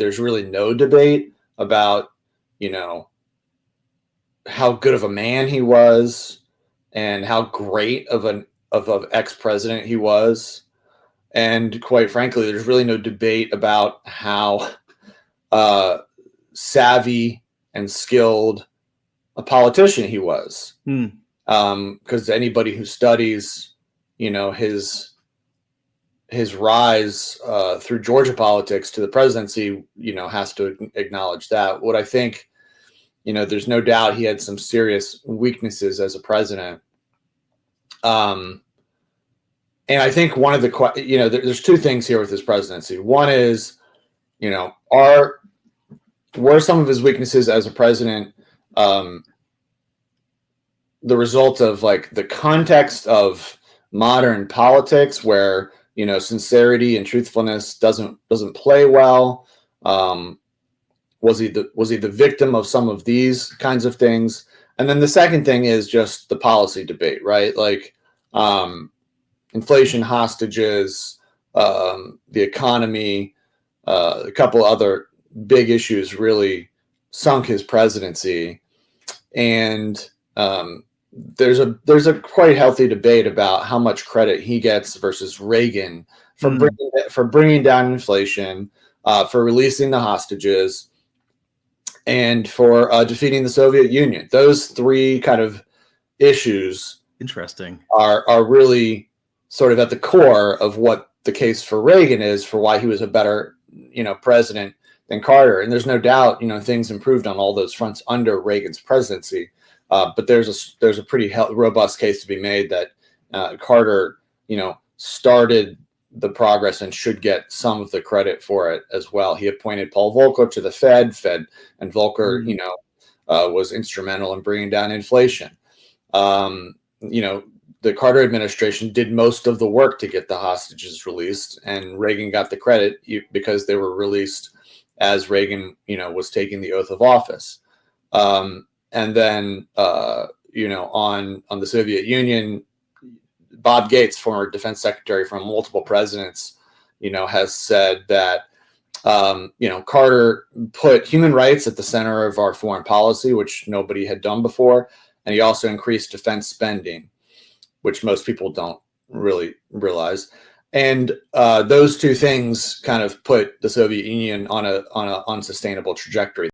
there's really no debate about, you know, how good of a man he was and how great of an ex-president he was. And quite frankly, there's really no debate about how savvy and skilled a politician he was. Because anybody who studies, you know, his rise through Georgia politics to the presidency, you know, has to acknowledge that. What I think, you know, there's no doubt he had some serious weaknesses as a president. And I think one of the, you know, there's two things here with his presidency. One is, you know, were some of his weaknesses as a president the result of like the context of modern politics, where, you know, sincerity and truthfulness doesn't play well? Was he the victim of some of these kinds of things? And then the second thing is just the policy debate, right? Like inflation, hostages, the economy, a couple other big issues really sunk his presidency. And there's a quite healthy debate about how much credit he gets versus Reagan for bringing down inflation, for releasing the hostages, and for defeating the Soviet Union. Those three kind of issues, interesting, are really sort of at the core of what the case for Reagan is for why he was a better, you know, president than Carter. And there's no doubt, you know, things improved on all those fronts under Reagan's presidency. But there's a pretty robust case to be made that Carter, you know, started the progress and should get some of the credit for it as well. He appointed Paul Volcker to the Fed, and Volcker, you know, was instrumental in bringing down inflation. You know, the Carter administration did most of the work to get the hostages released, and Reagan got the credit because they were released as Reagan, you know, was taking the oath of office. And then, you know, on the Soviet Union, Bob Gates, former defense secretary from multiple presidents, you know, has said that, you know, Carter put human rights at the center of our foreign policy, which nobody had done before. And he also increased defense spending, which most people don't really realize. And those two things kind of put the Soviet Union on a unsustainable trajectory.